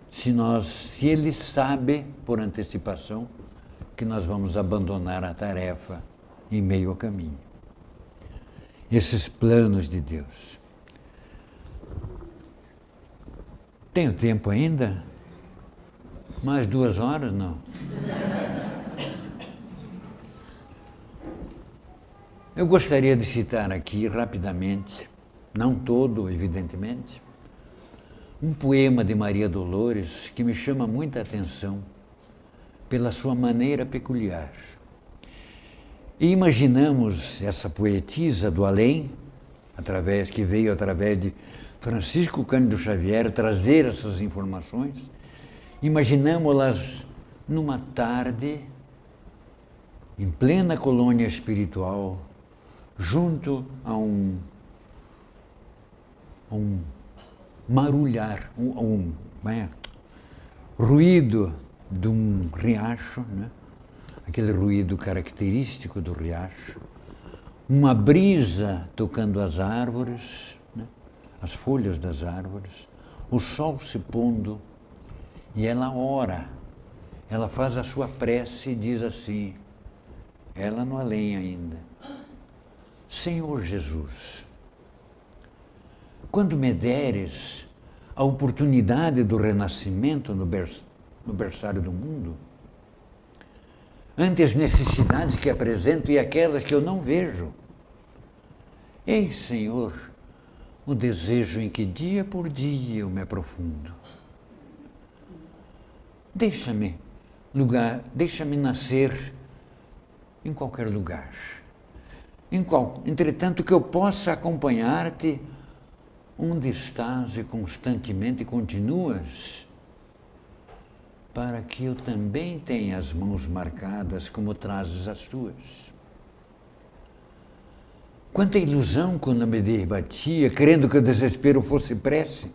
se Ele sabe, por antecipação, que nós vamos abandonar a tarefa em meio ao caminho. Esses planos de Deus. Tenho tempo ainda? Mais 2 horas? Não. Eu gostaria de citar aqui, rapidamente, não todo, evidentemente, um poema de Maria Dolores que me chama muita atenção pela sua maneira peculiar. E imaginamos essa poetisa do além, que veio através de Francisco Cândido Xavier trazer essas informações, imaginamos-las numa tarde, em plena colônia espiritual, junto a um marulhar, ruído de um riacho, né? Aquele ruído característico do riacho, uma brisa tocando as árvores, né? As folhas das árvores, o sol se pondo, e ela ora, ela faz a sua prece e diz assim, ela no além ainda, Senhor Jesus, quando me deres a oportunidade do renascimento no berçário do mundo, ante as necessidades que apresento e aquelas que eu não vejo, eis, Senhor, o desejo em que dia por dia eu me aprofundo. Deixa-me nascer em qualquer lugar. Entretanto, que eu possa acompanhar-te onde estás e constantemente continuas, para que eu também tenha as mãos marcadas como trazes as tuas. Quanta ilusão quando me debatia, crendo que o desespero fosse prece,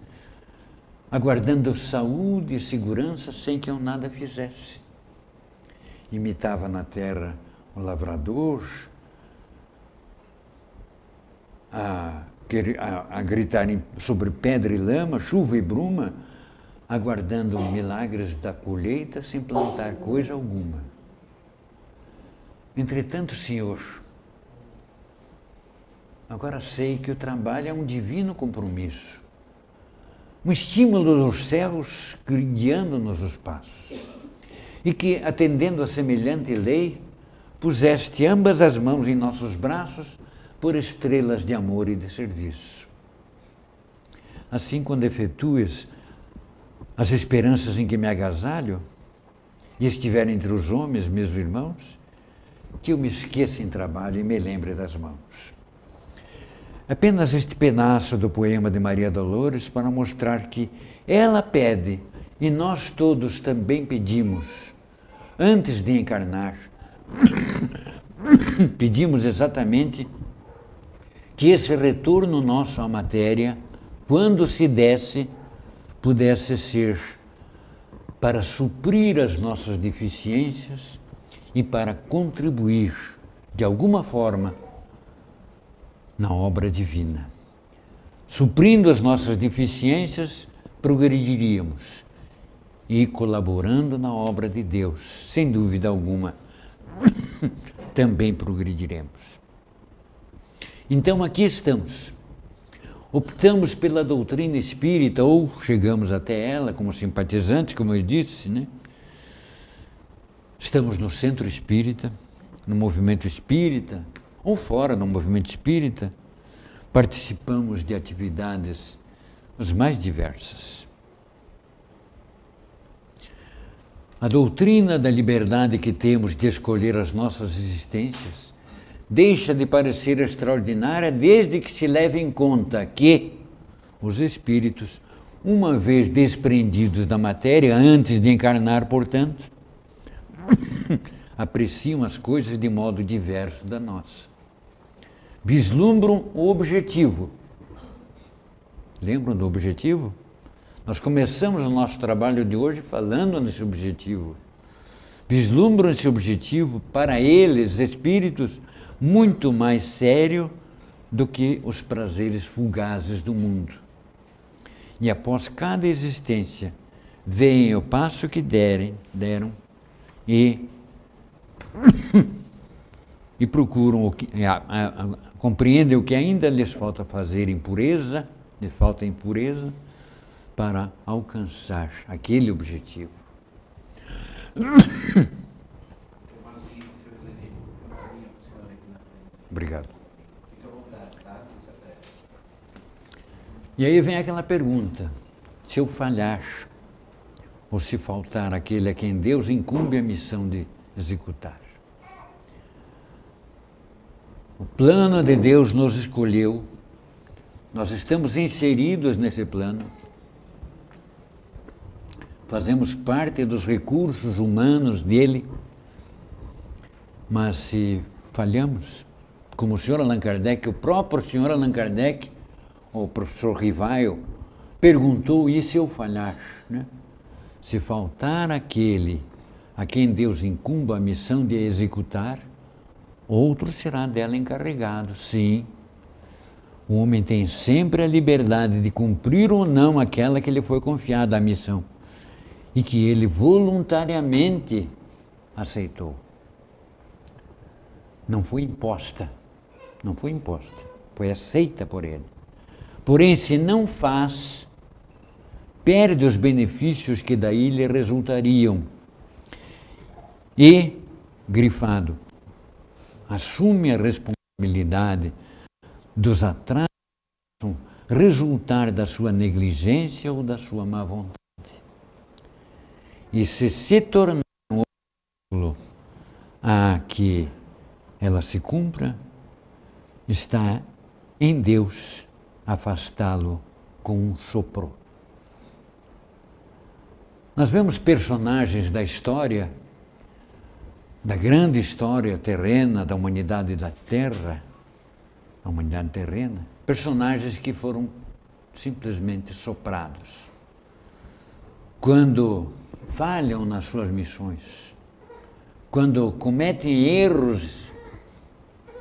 aguardando saúde e segurança sem que eu nada fizesse. Imitava na terra o lavrador, a gritar sobre pedra e lama, chuva e bruma, aguardando milagres da colheita sem plantar coisa alguma. Entretanto, Senhor, agora sei que o trabalho é um divino compromisso, um estímulo dos céus guiando-nos os passos, e que, atendendo a semelhante lei, puseste ambas as mãos em nossos braços por estrelas de amor e de serviço. Assim, quando efetues as esperanças em que me agasalho e estiver entre os homens, meus irmãos, que eu me esqueça em trabalho e me lembre das mãos. Apenas este pedaço do poema de Maria Dolores para mostrar que ela pede, e nós todos também pedimos, antes de encarnar, pedimos exatamente que esse retorno nosso à matéria, quando se desse, pudesse ser para suprir as nossas deficiências e para contribuir, de alguma forma, na obra divina. Suprindo as nossas deficiências, progrediríamos e colaborando na obra de Deus, sem dúvida alguma, também progrediremos. Então aqui estamos. Optamos pela doutrina espírita, ou chegamos até ela como simpatizantes, como eu disse, né? Estamos no centro espírita, no movimento espírita, ou fora do movimento espírita, participamos de atividades as mais diversas. A doutrina da liberdade que temos de escolher as nossas existências deixa de parecer extraordinária desde que se leve em conta que os espíritos, uma vez desprendidos da matéria, antes de encarnar, portanto, apreciam as coisas de modo diverso da nossa. Vislumbram o objetivo. Lembram do objetivo? Nós começamos o nosso trabalho de hoje falando nesse objetivo. Vislumbram esse objetivo, para eles, espíritos, muito mais sério do que os prazeres fugazes do mundo. E após cada existência, veem o passo que deram e e procuram compreendem o que ainda lhes falta fazer lhes falta impureza para alcançar aquele objetivo. Obrigado. E aí vem aquela pergunta: se eu falhar, ou se faltar aquele a quem Deus incumbe a missão de executar? O plano de Deus nos escolheu, nós estamos inseridos nesse plano, fazemos parte dos recursos humanos dele, mas se falhamos, como o senhor Allan Kardec, o próprio senhor Allan Kardec, o professor Rivail, perguntou: e se eu falhar, né? Se faltar aquele a quem Deus incumba a missão de executar, outro será dela encarregado. Sim, o homem tem sempre a liberdade de cumprir ou não aquela que lhe foi confiada a missão, e que ele voluntariamente aceitou. Não foi imposta, foi aceita por ele. Porém, se não faz, perde os benefícios que daí lhe resultariam. E, grifado, assume a responsabilidade dos atrasos resultar da sua negligência ou da sua má vontade. E se tornar um obstáculo a que ela se cumpra, está em Deus afastá-lo com um sopro. Nós vemos personagens da história, da grande história terrena, da humanidade da Terra, da humanidade terrena, personagens que foram simplesmente soprados. Quando falham nas suas missões, quando cometem erros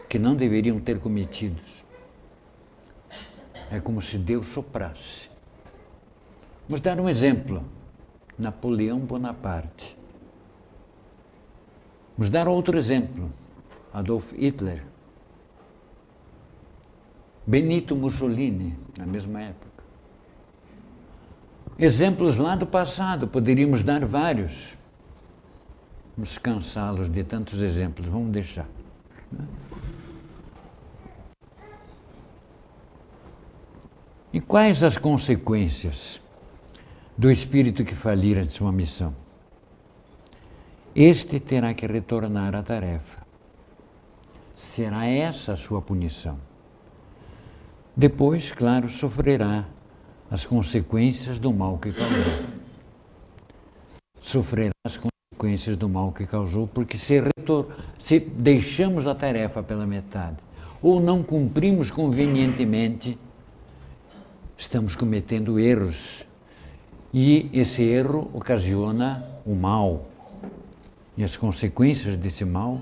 que não deveriam ter cometidos, é como se Deus soprasse. Vamos dar um exemplo: Napoleão Bonaparte. Vamos dar outro exemplo: Adolf Hitler, Benito Mussolini, na mesma época. Exemplos lá do passado, poderíamos dar vários. Vamos cansá-los de tantos exemplos, vamos deixar. E quais as consequências do espírito que falir de sua missão? Este terá que retornar à tarefa. Será essa a sua punição. Depois, claro, sofrerá as consequências do mal que causou. Sofrerá as consequências do mal que causou, porque se deixamos a tarefa pela metade ou não cumprimos convenientemente, estamos cometendo erros. E esse erro ocasiona o mal. E as consequências desse mal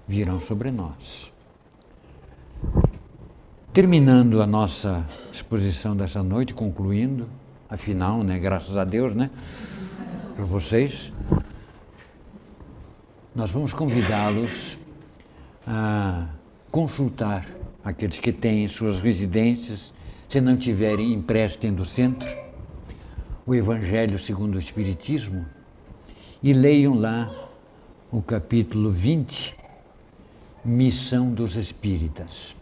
virão sobre nós. Terminando a nossa exposição dessa noite, concluindo, afinal, né, graças a Deus, né, para vocês, nós vamos convidá-los a consultar aqueles que têm suas residências, se não tiverem, emprestem do centro, o Evangelho segundo o Espiritismo, e leiam lá o capítulo 20, Missão dos Espíritas.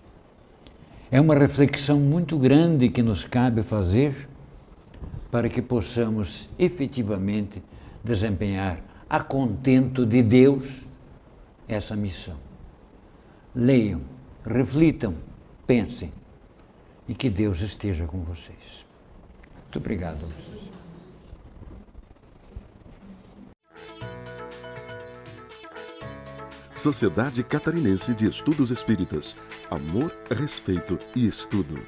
É uma reflexão muito grande que nos cabe fazer para que possamos efetivamente desempenhar a contento de Deus essa missão. Leiam, reflitam, pensem, e que Deus esteja com vocês. Muito obrigado, Luciano. Sociedade Catarinense de Estudos Espíritas. Amor, respeito e estudo.